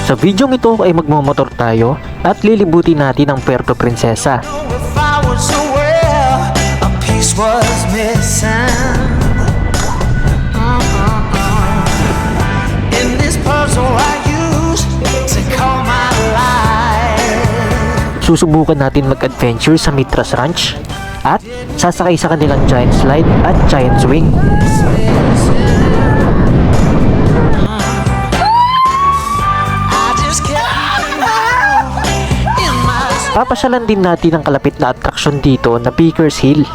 Sa videong ito ay magmomotor tayo at lilibutin natin ang Puerto Princesa. If I was aware a piece was missing. In this puzzle I use to call my life. Susubukan natin mag-adventure sa Mitras Ranch at sasakay sa kanilang giant slide at giant swing. I just can't in my Papasyalan din natin ang kalapit na atraksyon dito na Baker's Hill.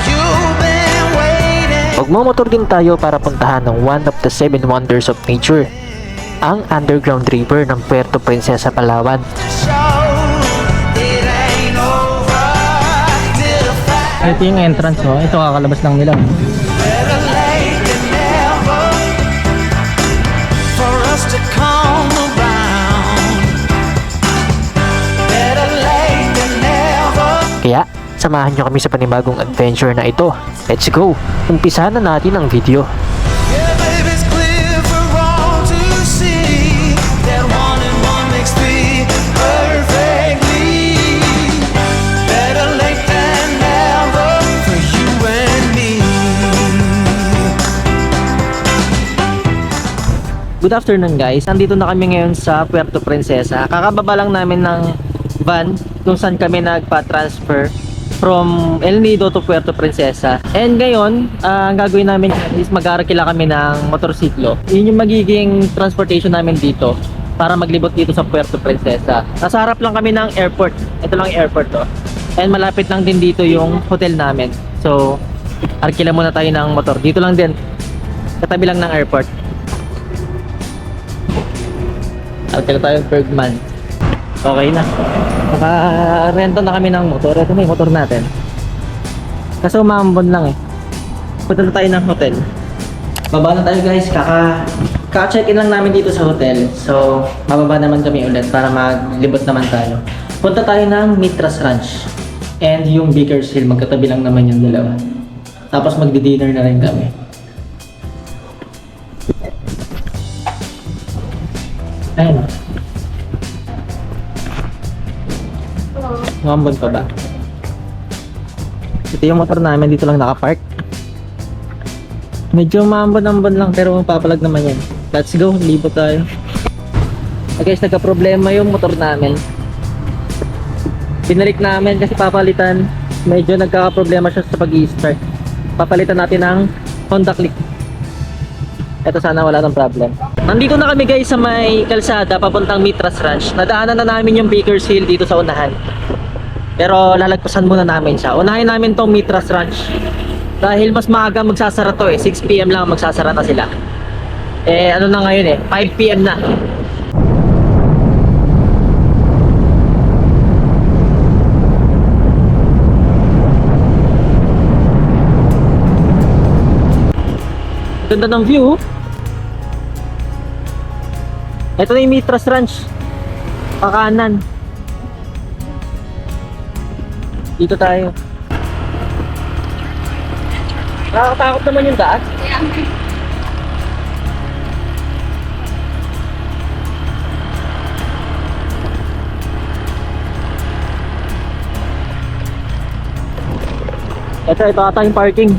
you've been waiting. Magmomotor din tayo para puntahan ng one of the 7 wonders of nature, ang underground river ng Puerto Princesa, Palawan. Show it ain't over till the Ito yung entrance, oh. Ito kakalabas lang nila. better late than never for us to come around. Better late than never. Kaya, samahan nyo kami sa panibagong adventure na ito. Let's go! Umpisa na natin ang video. Yeah, baby, it's clear for all to see that 1 and 1 makes 3 perfectly. Better late than never for you and me. Good afternoon, guys. Nandito na kami ngayon sa Puerto Princesa. Kakababa lang namin ng van kung saan kami nagpa-transfer from El Nido to Puerto Princesa. And ngayon, ang gagawin namin is mag-aarakila kami ng motorsiklo. Yun yung magiging transportation namin dito para maglibot dito sa Puerto Princesa. Nasa harap lang kami ng airport. Ito lang yung airport, to. And malapit lang din dito yung hotel namin. So, arkila muna tayo ng motor. Dito lang din. Katabi lang ng airport. Arkila tayo Bergman. Okay na. Naka-rento na kami ng motor. Ito na yung motor natin. Kaso umambon lang eh. Punta na tayo ng hotel. Baba na tayo, guys. Kaka-check-in lang namin dito sa hotel. So, bababa naman kami ulit para maglibot naman tayo. Punta tayo ng Mitras Ranch. And yung Baker's Hill. Magkatabi lang naman yung dalawa. Tapos magdi-dinner na rin kami. Ayun. Umambon pa ba? Ito yung motor namin, dito lang nakapark. Medyo umambon-ambon lang pero mapapalag naman yan. Let's go, libot tayo. Guys, nagka-problema yung motor namin. Pinalik namin kasi papalitan. Medyo nagkaka-problema siya sa pag-i-start. Papalitan natin ng Honda Click. Ito, sana wala nang problem. Nandito na kami, guys, sa may kalsada papuntang Mitras Ranch. Nadaanan na namin yung Baker's Hill dito sa unahan. Pero lalagpasan muna namin siya. Unahin namin tong Mitras Ranch. Dahil mas maaga magsasara to eh. 6 PM lang magsasara na sila. Eh ano na ngayon eh, 5 PM na. Ganda ng view. Ito na yung Mitras Ranch. Pakanan. Dito tayo. Nakakatakot naman yung daan. Ito ata yung parking.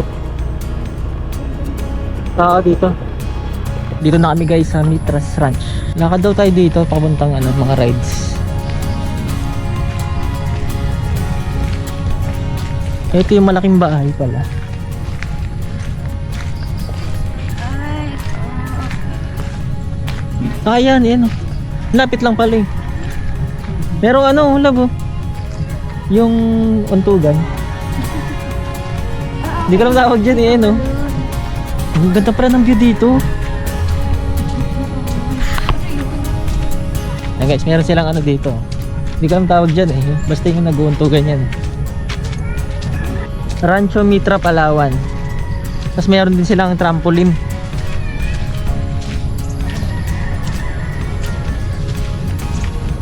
Dito. Dito na kami, guys, sa Mitras Ranch. Lakad daw tayo dito papuntang mga rides. Ito yung malaking bahay pala. Yan. Lapit lang pala eh. Pero labo. Yung untugan. Hindi ko lang tawag dyan eh, no? Ang ganda pala ng view dito. Yan, guys, meron silang dito. Hindi ko lang tawag dyan eh. Basta yung nag-uuntugan yan. Rancho Mitra, Palawan. Tapos meron din silang trampoline.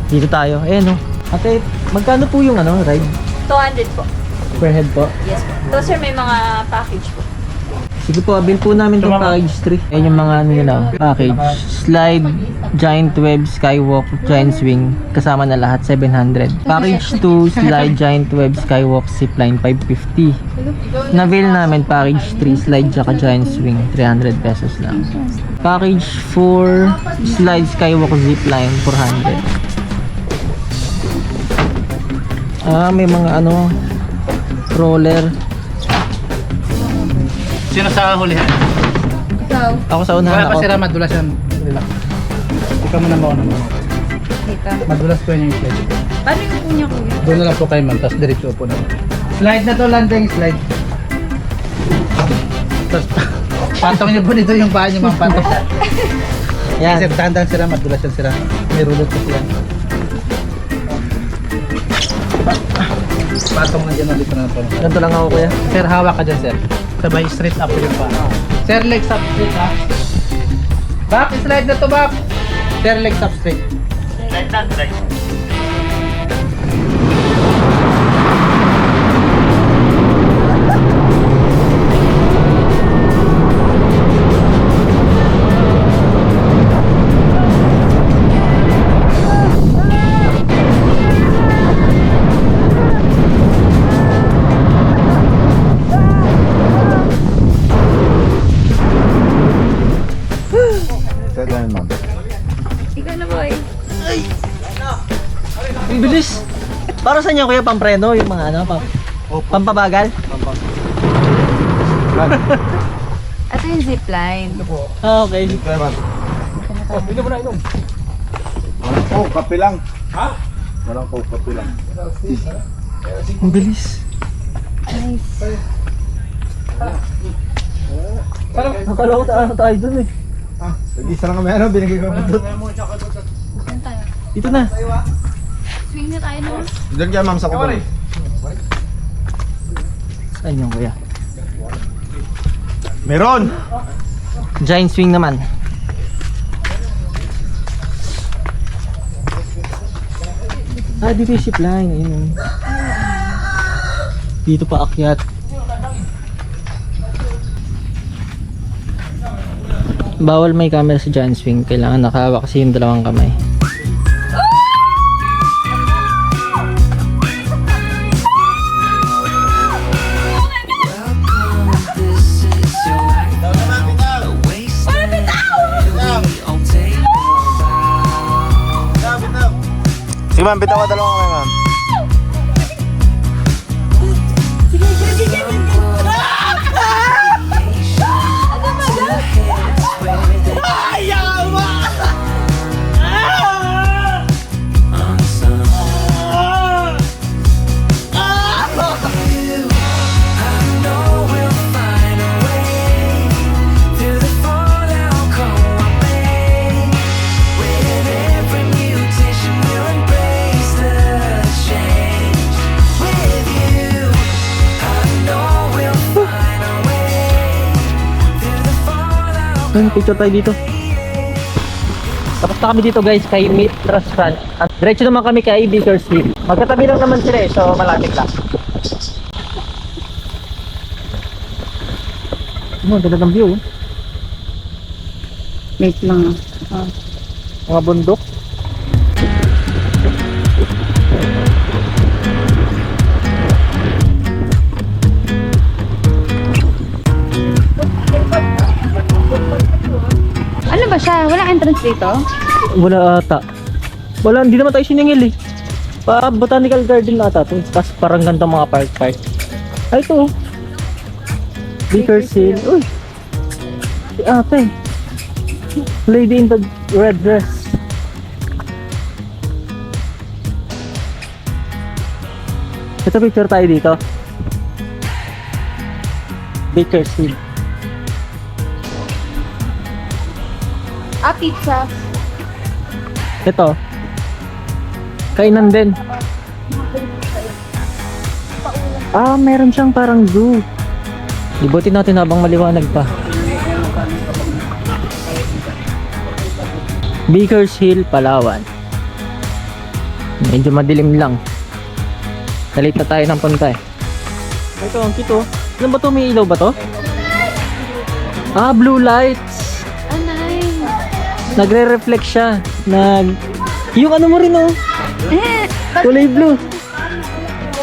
Dito tayo. No. Ate, magkano po yung ride? 200 po. Per head po? Yes po. So sir, may mga package po. Sige po, bill po namin itong package 3. Ayan yung mga ano nila, package. Slide, giant web, skywalk, giant swing. Kasama na lahat, 700. Package 2, slide, giant web, skywalk, zipline, 550. Na-bill namin, package 3, slide, tsaka giant swing, 300 pesos lang. Package 4, slide, skywalk, zipline, 400. May mga ano, roller. Sino sa hulihan? Ako sa unahan Wala pa ako. sila, madulas yan. Relax. Ikaw muna mo naman. Dito. Madulas po yun yung slide. Paano yung upo niya, kuya? Doon na lang po kayo ma'am, tapos diretso po na. Slide na to, landing slide. Tapos patong niyo po dito yung paa niyo ma'am, patong. Yan. Kasi dahan sila, madulas yan sila. May rulot po sila. Patong na dyan, dito na po. Ganito lang ako kuya. Sir, hawak ka dyan sir. Sabay straight up yung paa. Sir, legs up straight ha. Back, slide na to back. Sir, legs up straight. Ikaw na, boy. Ang bilis. Para sa inyo kuya, pampreno yung mga ano, pampabagal. Ito yung zipline. Ah, okay. Oh, kape lang. Ha? Walang coke, kape lang. Ang bilis. Nice. Nakala ko tayo dun eh. Nag-isa lang kami, ano, binigay ko. Saan tayo? Dito na. Swing na tayo, no? Diyan kaya ma'am sa kubol. Saan yung kuya? Meron! Giant swing naman. Dito yung zip line. Ayun. Dito pa akyat. Bawal may camera sa giant swing. Kailangan nakahawak kasi yung dalawang kamay. Sige ma'am, bitaw ka dalawa kami ma'am. Picture tayo dito. Tapos na kami dito guys kay Meat Restaurant. At diretso naman kami kay Bakersfield. Magkatabi lang naman sila eh, so malapit lang. Ang ganda ng view. Wait lang. Mga bundok. Ano ba siya? Wala entrance dito? Wala ata. Wala, hindi naman tayo siningil eh. Pa botanical garden ata to. Tapos parang ganda mga park. Ay ito. Bakersfield. Uy. Si ate. Lady in the red dress. Ito picture tayo dito. Bakersfield. Pizza. Ito. Kainan din. Meron siyang parang zoo. Ibutin natin habang maliwanag pa. Bakersfield, Palawan. Medyo madilim lang. Nalit na tayo ng punta eh. Ito, ang kito. Ano ba to? May ilaw ba to? Ah, blue lights. Oh, nice. Nagre-reflect siya. Yung ano mo rin oh. Eh, Kulay blue.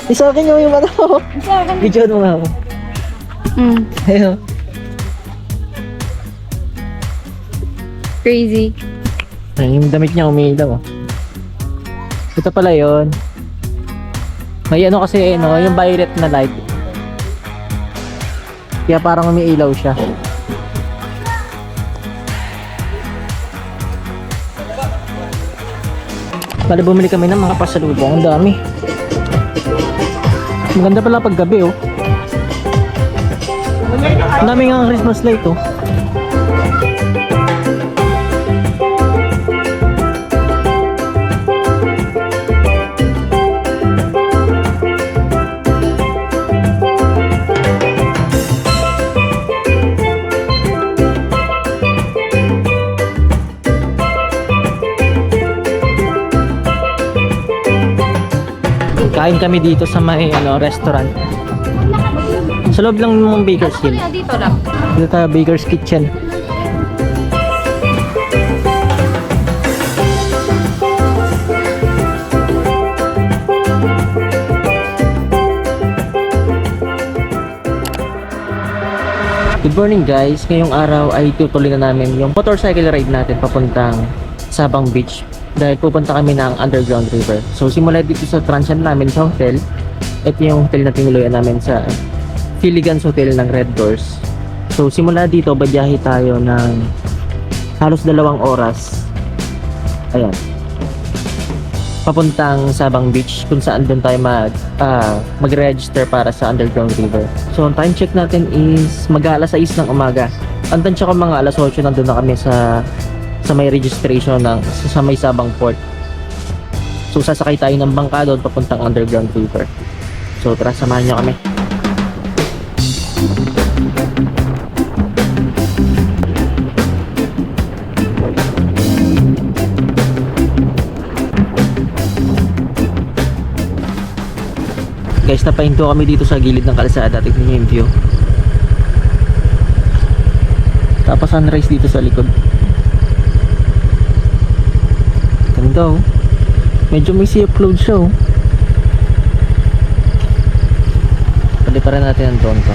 Isa akin yung ano ko. sa akin. Video mo nga ako. Ayun. Crazy. Ay, yung damit niya umiilaw. Ito pala yun. May ano kasi ano, yung violet na light. Kaya parang umiilaw siya. Bali bumili kami ng mga pasalubong. Ang dami. Maganda pala pag gabi oh. Ang dami nga Christmas light oh. Kain kami dito sa may restaurant. Sa loob lang ng Baker's Hill. Dito lang. Dito tayo, Baker's Kitchen. Good morning guys. Ngayong araw ay tutuloy na namin yung motorcycle ride natin papuntang Sabang Beach. Dahil pupunta kami ng underground river. So simula dito sa transient namin sa hotel. Ito yung hotel na tinuluyan namin sa Filigans Hotel ng Red Doors. So simula dito babiyahe tayo ng halos 2 oras. Ayan. Papuntang Sabang Beach kung saan doon tayo mag-register para sa underground river. So ang time check natin is mag-alas 6 ng umaga. Ang tansya ko mga alas 8 nandun na kami sa may registration sa may Sabang Port. So sasakay tayo ng bangka doon papuntang underground river. So tara, samahan nyo kami. Guys, napahinto kami dito sa gilid ng kalsada. Tignan nyo yung view. Tapos sunrise dito sa likod. Ganda oh. Medyo may sea of clouds siya oh. Paliparan natin ang drone ko.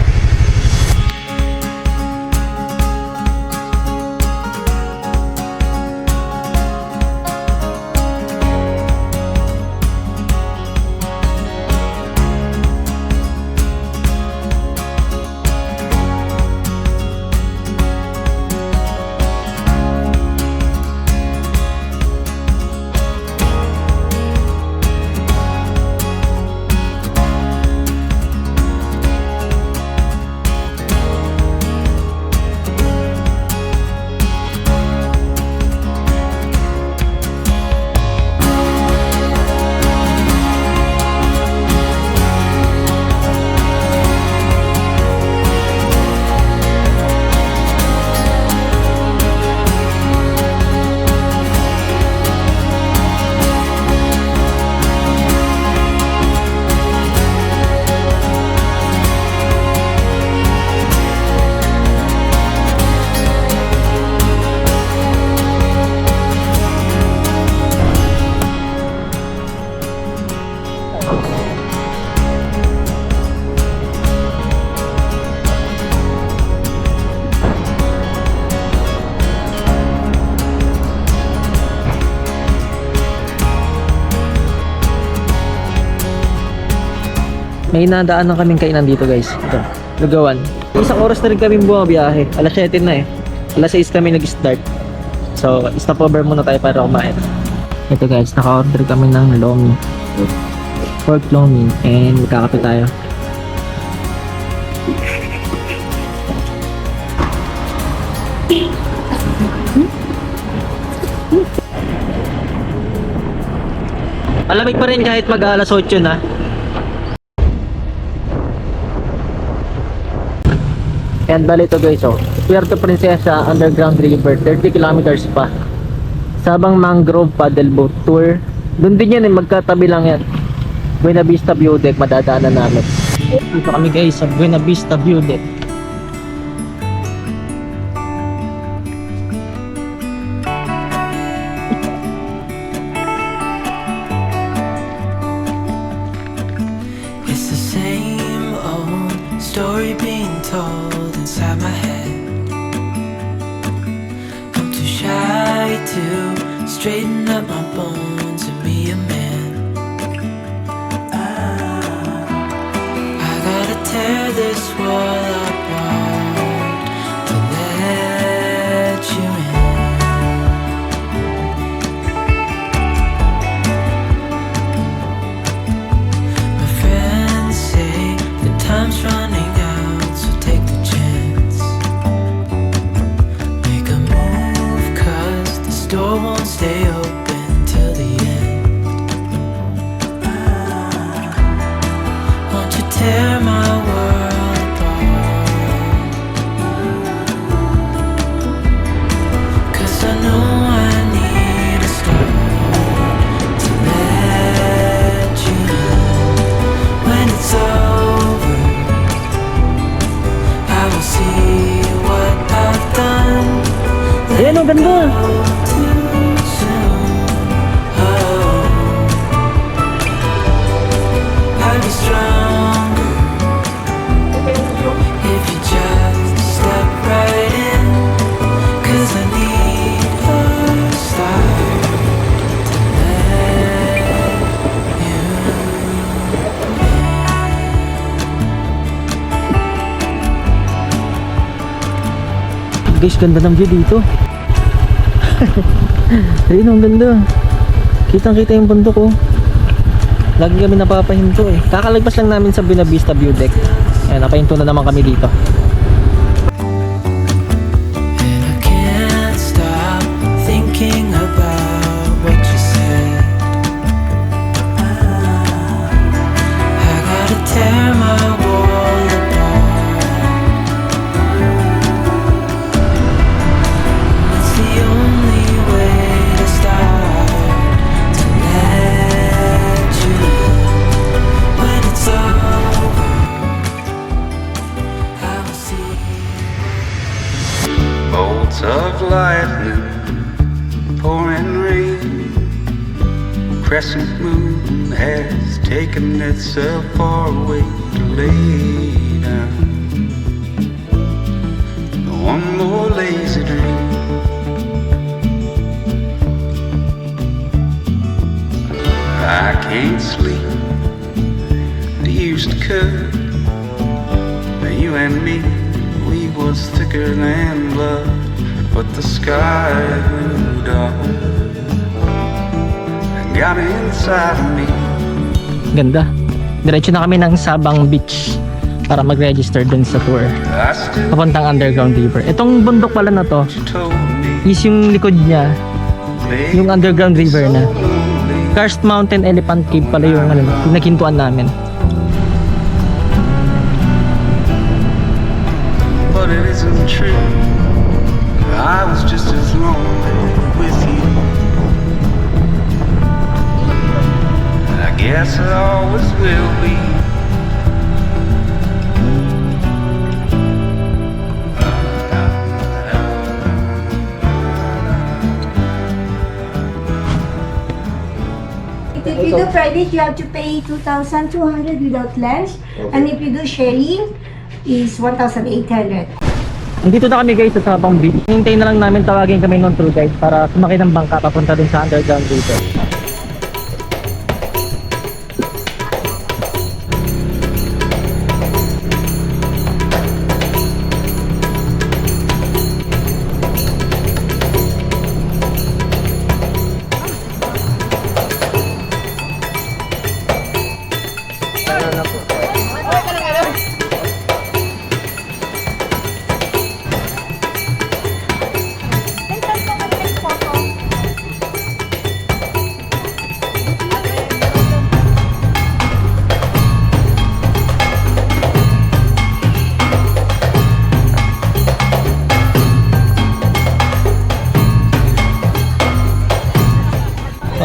May nadaan na kaming kainan dito guys. Ito, Lugawan. Isang oras na rin kami bumabiyahe. Alas 7 na eh. Alas 6 kami nag-start. So, stopover muna tayo para kumain. Ito guys, naka-order kami ng lomi. Pork lomi. And magkakape tayo. Malamig pa rin kahit mag-alas 8 na. And bali ito guys, Puerto Princesa Underground River, 30 kilometers pa. Sabang Mangrove Paddle Boat Tour. Doon din yan, magkatabi lang yan. Buena Vista View Deck, madadaanan namin. Dito kami guys sa Buena Vista View Deck. told inside my head. I'm too shy to straighten up my bones and be a man. I gotta tear this wall apart to let you in. My friends say the time's running out, so take the chance. Make a move, 'cause this door won't stay open till the end. Won't you tear my world apart? 'Cause I know I need a start to let you in. When it's over, I will see what I've done. Ayan, ang ganda. Too soon. Oh, I'd be stronger if you just step right in. 'Cause I need a start to let you Guys, ganda ng view dito. Ayun, ang ganda. Kitang-kita yung bundok, oh. Lagi kami napapahinto eh. Kakalagpas lang namin sa Buena Vista View Deck. Ayan, napahinto na naman kami dito. And I can't stop thinking about what you said. I gotta tear my wall apart. It's the only way to start to let you in. When it's over, I will see. Bolts of lightning, pouring rain, crescent moon has taken itself far away to lay down. One more lazy dream. I can't sleep. They used to cut. Now you and me, we was thicker than blood, but the sky grew dark and got inside of me. Ganda. Diretso na kami ng Sabang Beach para mag-register dun sa tour. I still Papuntang Underground River. Itong bundok pala na to told me, is yung likod niya, babe, yung Underground River na. lonely. Karst Mountain Elephant Cave pala yung ano, pinakintuan namin. But it isn't true. I was just as lonely with you. And I guess I always will be. If you do private, you have to pay 2,200 without lunch. And if you do sharing, is 1,800. Nandito na kami guys sa Sabang Beach. Hintayin na lang namin tawagin kami ng tour guide para sumakay ng bangka papunta dun sa Underground River.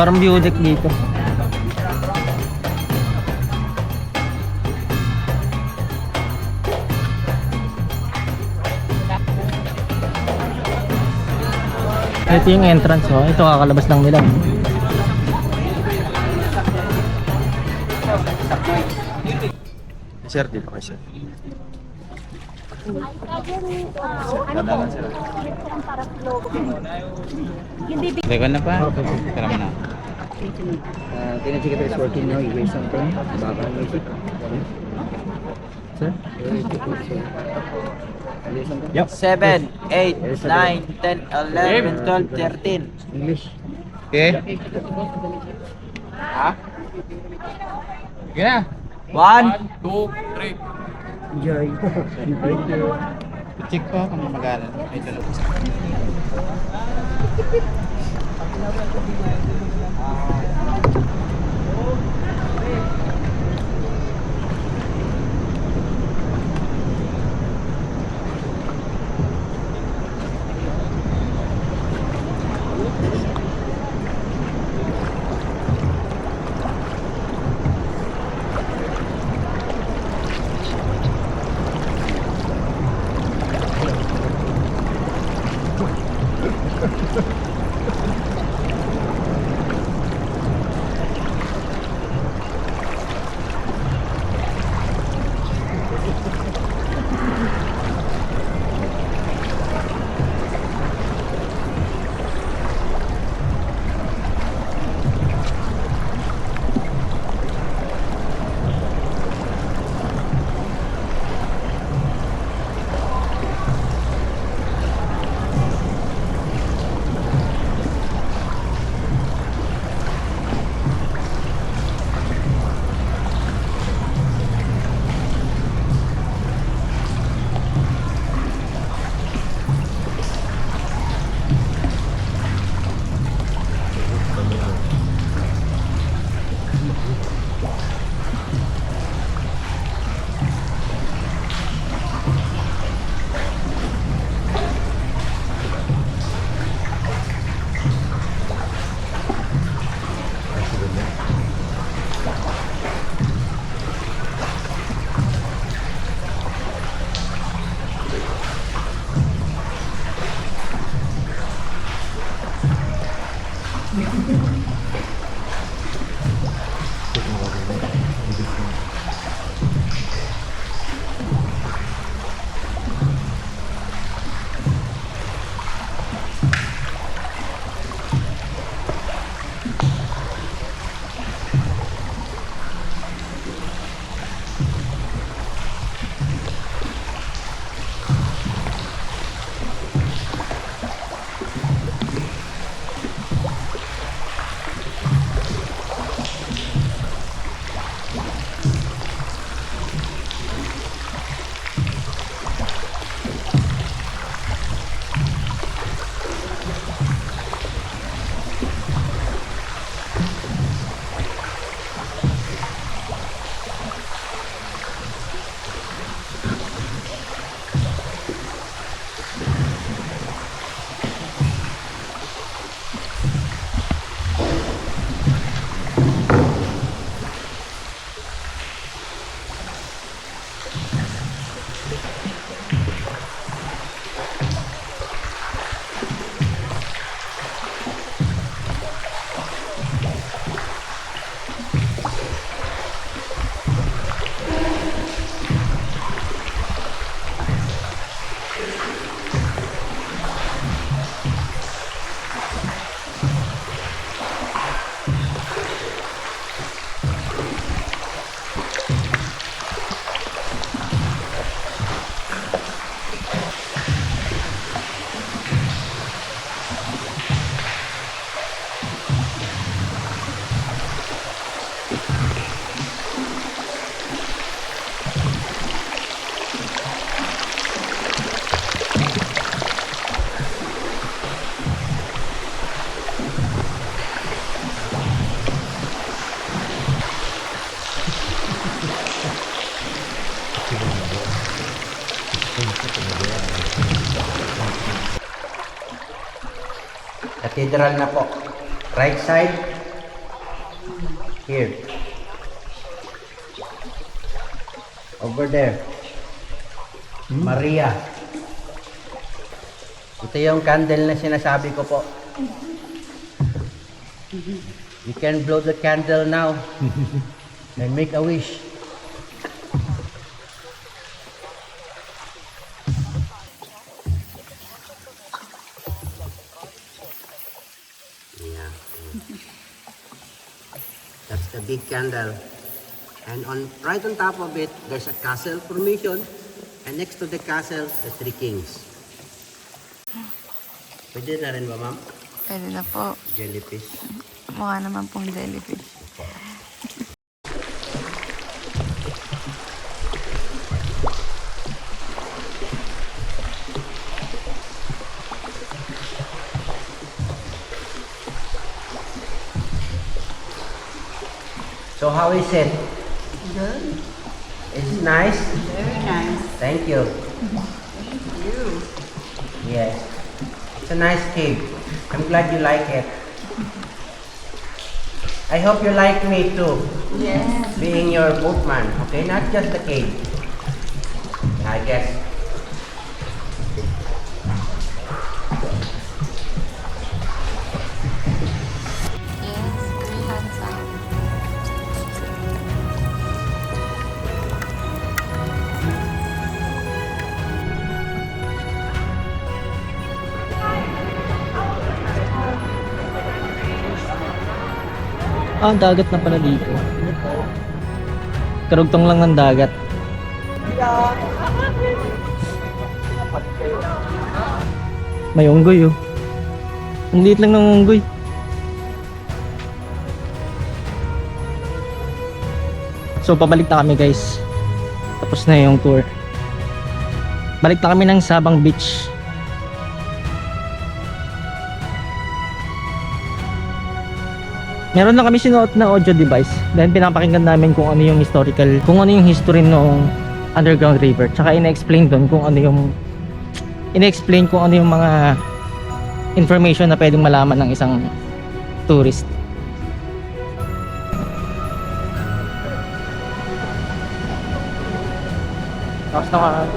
Parang view deck dito. Ito yung entrance, oh. Ito kakalabas lang nila. Sir, di ba kayo sir? Legal na pa? Tara mo na. Tinachika is working now, erase something. Baka music. Sir? Yup. 7, 8, 9, 10, 11, 12, 13. English. Okay. Ha? Sige na. 1, Check ko kung magalan. Ito lang. Cathedral na po. Right side. Here. Over there. Maria. Ito yung candle na sinasabi ko po. You can blow the candle now and make a wish. the big candle. And right on top of it, there's a castle formation. And next to the castle, the three kings. Pwede na rin ba, ma'am? Pwede na po. Jellyfish. Mukha naman pong jellyfish. So how is it? Good. Is it nice? Very nice. Thank you. Thank you. Yes. It's a nice cave. I'm glad you like it. I hope you like me too. Yes. Being your boatman, okay? Not just the cave. I guess. Yes, very handsome. Ah, dagat na pala dito. Karugtong lang ng dagat. May unggoy oh. Ang liit lang ng unggoy. So pabalik na kami guys. Tapos na yung tour. Balik na kami ng Sabang Beach. Meron lang kami sinuot na audio device. Then pinapakinggan namin kung ano yung historical, kung ano yung history ng underground river. Tsaka ina-explain doon kung ano yung ina-explain kung ano yung mga information na pwedeng malaman ng isang tourist. Tapos na